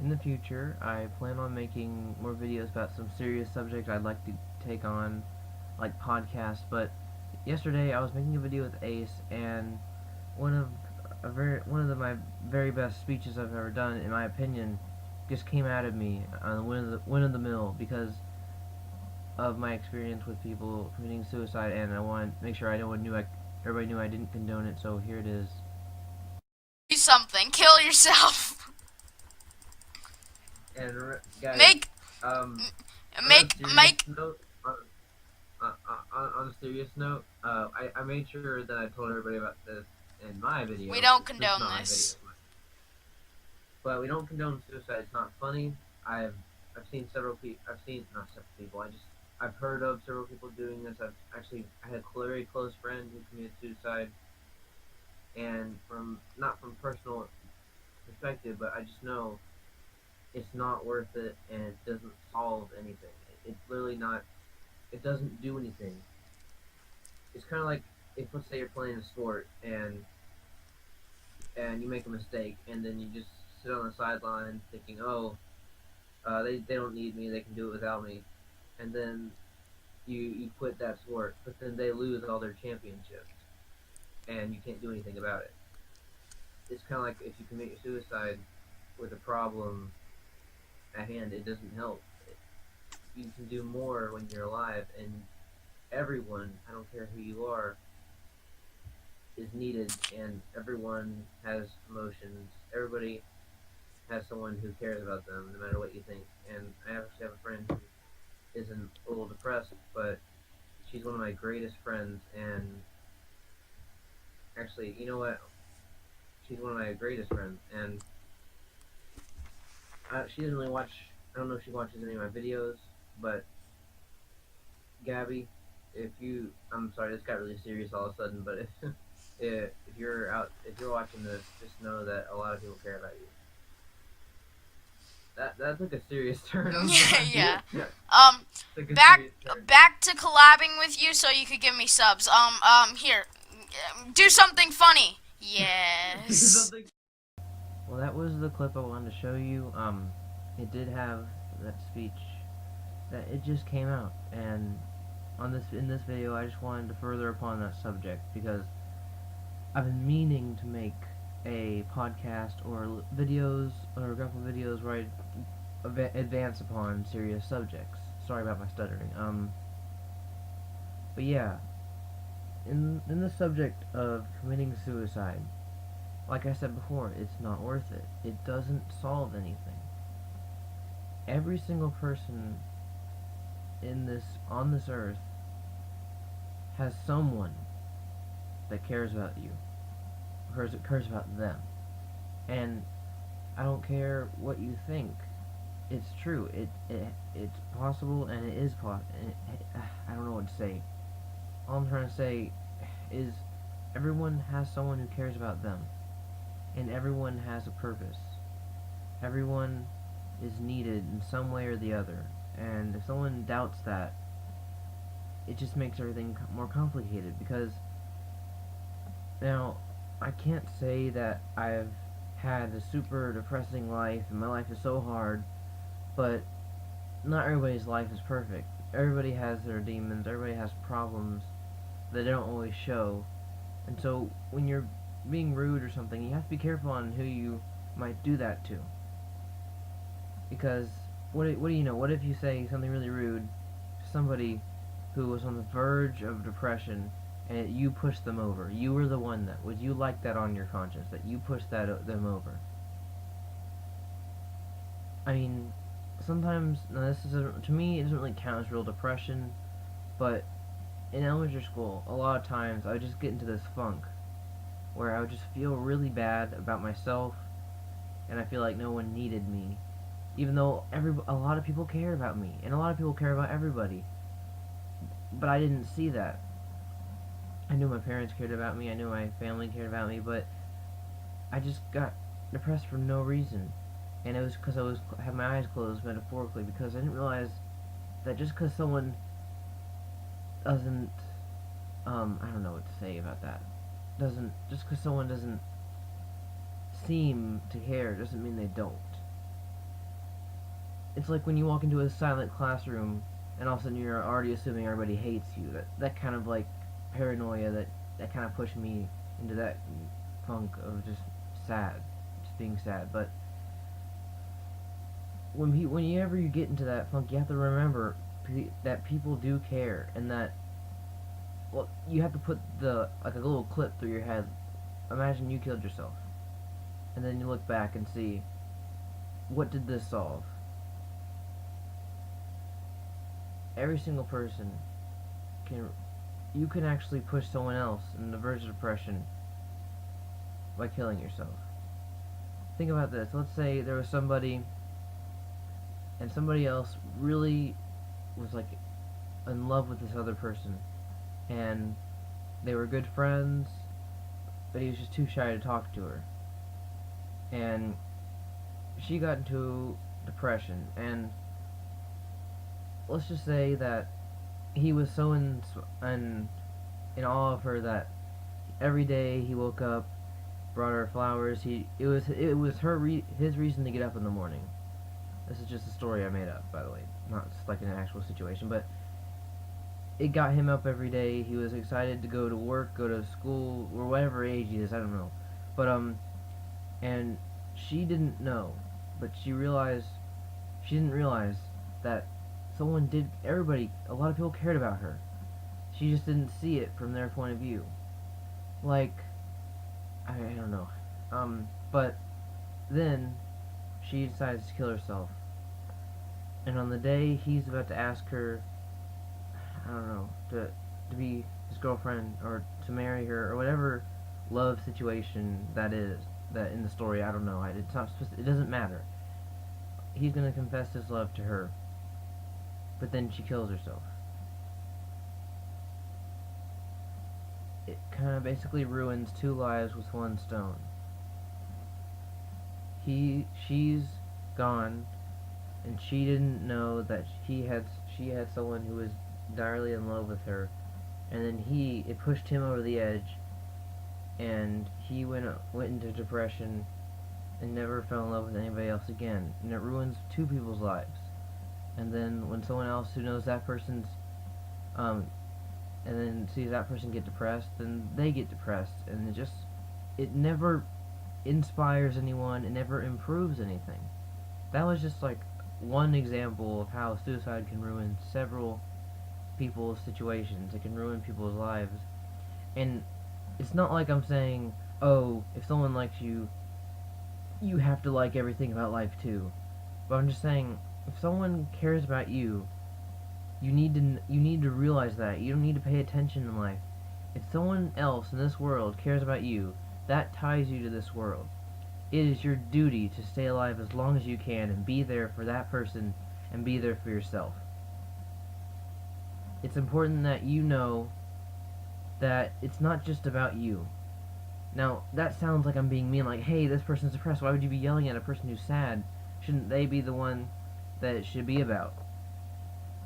In the future, I plan on making more videos about some serious subjects I'd like to take on, like podcasts. But yesterday, I was making a video with Ace, and one of my very best speeches I've ever done, in my opinion, just came out of me on the win of the mill because of my experience with people committing suicide, and I want to make sure everybody knew I didn't condone it. So here it is. Do something. Kill yourself. And guys, Make um, on a make serious make note, on a serious note, I made sure that I told everybody about this in my we video. don't This is condone not my video, this. but we don't condone suicide. It's not funny. I've I've seen several people. I've seen not several people. I've heard of several people doing this. I had a very close friend who committed suicide, and from not from personal perspective, but I just know it's not worth it, and it doesn't solve anything. It's literally not. It doesn't do anything. It's kind of like if let's say you're playing a sport and you make a mistake and then you just sit on the sideline thinking, oh, they don't need me, they can do it without me, and then you quit that sport, but then they lose all their championships and you can't do anything about it. It's kind of like if you commit suicide with a problem at hand, it doesn't help. You can do more when you're alive, and everyone, I don't care who you are, is needed, and everyone has emotions. Everybody has someone who cares about them, no matter what you think. And I actually have a friend who is a little depressed, but she's one of my greatest friends. And actually, you know what? She's one of my greatest friends, and she doesn't really watch. I don't know if she watches any of my videos, but Gabby, I'm sorry, this got really serious all of a sudden, but if you're watching this, just know that a lot of people care about you. That took a serious turn. I'm sorry. Yeah. Yeah, Um, took a back serious turn. back to collabing with you so you could give me subs. Here, do something funny. Yes. Something. Well, that was the clip I wanted to show you. It did have that speech that it just came out, and in this video, I just wanted to further upon that subject because I've been meaning to make a podcast or videos or a couple videos where I advance upon serious subjects. Sorry about my stuttering. But yeah, in the subject of committing suicide, like I said before, it's not worth it. It doesn't solve anything. Every single person on this earth has someone that cares about you, cares about them, and I don't care what you think. It's true. It's possible, and it is possible. I don't know what to say. All I'm trying to say is everyone has someone who cares about them, and everyone has a purpose. Everyone is needed in some way or the other, and if someone doubts that, it just makes everything more complicated because now I can't say that I've had a super depressing life and my life is so hard, but not everybody's life is perfect. Everybody has their demons, everybody has problems that they don't always show. And so when you're being rude or something, you have to be careful on who you might do that to. Because what do you know? What if you say something really rude to somebody who was on the verge of depression and you pushed them over? You were the one that would you like that on your conscience that you pushed them over? I mean, sometimes now to me it doesn't really count as real depression, but in elementary school, a lot of times I would just get into this funk where I would just feel really bad about myself, and I feel like no one needed me, even though a lot of people care about me, and a lot of people care about everybody. But I didn't see that. I knew my parents cared about me, I knew my family cared about me, but I just got depressed for no reason, and it was because had my eyes closed metaphorically because I didn't realize that just because someone doesn't I don't know what to say about that. Doesn't Just because someone doesn't seem to care doesn't mean they don't. it's like when you walk into a silent classroom and all of a sudden you're already assuming everybody hates you. That kind of like paranoia that kind of pushed me into that funk of just sad, just being sad. But whenever you get into that funk, you have to remember that people do care, and that, well, you have to put like a little clip through your head. Imagine you killed yourself, and then you look back and see, what did this solve? Every single person you can actually push someone else in the verge of depression by killing yourself. Think about this. Let's say there was somebody, and somebody else really was like in love with this other person, and they were good friends, but he was just too shy to talk to her, and she got into depression, and let's just say that he was so in awe of her that every day he woke up, brought her flowers. It was his reason to get up in the morning. This is just a story I made up, by the way, not just like an actual situation, but it got him up every day. He was excited to go to work, go to school, or whatever age he is, I don't know. But and she didn't know, but she didn't realize that a lot of people cared about her. She just didn't see it from their point of view. Like, I don't know. But then she decides to kill herself. And on the day he's about to ask her, I don't know, to be his girlfriend or to marry her or whatever love situation that is, that in the story, I don't know. It doesn't matter. He's gonna confess his love to her. But then she kills herself. It kind of basically ruins two lives with one stone. She's gone, and she didn't know that she had someone who was direly in love with her, and then it pushed him over the edge, and he went into depression and never fell in love with anybody else again, and it ruins two people's lives. And then when someone else who knows that person's, and then sees that person get depressed, then they get depressed, and it never inspires anyone, it never improves anything. That was just like one example of how suicide can ruin several people's situations. It can ruin people's lives. And it's not like I'm saying, oh, if someone likes you, you have to like everything about life too. But I'm just saying, if someone cares about you, you need to realize that. You don't need to pay attention in life. If someone else in this world cares about you, that ties you to this world. It is your duty to stay alive as long as you can and be there for that person and be there for yourself. It's important that you know that it's not just about you. Now, that sounds like I'm being mean, like, hey, this person's depressed. Why would you be yelling at a person who's sad? Shouldn't they be the one that it should be about?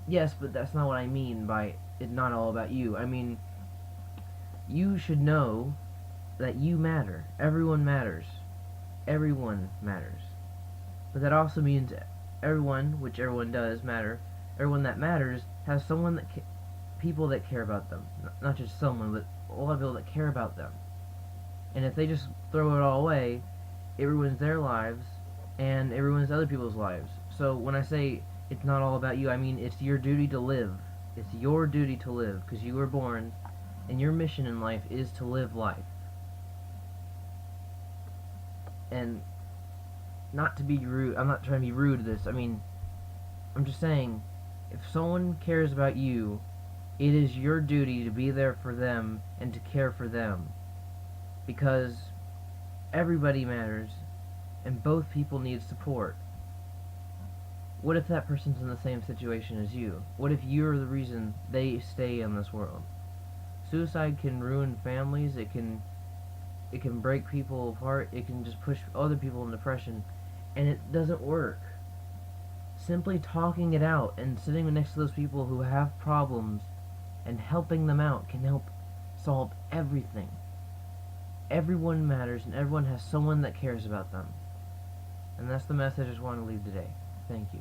Yes, but that's not what I mean by it not all about you. I mean, you should know that you matter. Everyone matters. Everyone matters. But that also means everyone, which everyone does matter, everyone that matters has someone people that care about them. Not just someone, but a lot of people that care about them. And if they just throw it all away, it ruins their lives, and it ruins other people's lives. So when I say it's not all about you, I mean it's your duty to live. It's your duty to live, because you were born, and your mission in life is to live life. And not to be rude, I'm not trying to be rude to this, I mean, I'm just saying, if someone cares about you, it is your duty to be there for them and to care for them. Because everybody matters, and both people need support. What if that person's in the same situation as you? What if you're the reason they stay in this world? Suicide can ruin families, it can break people apart, it can just push other people in depression, and it doesn't work. Simply talking it out and sitting next to those people who have problems and helping them out can help solve everything. Everyone matters, and everyone has someone that cares about them. And that's the message I just want to leave today. Thank you.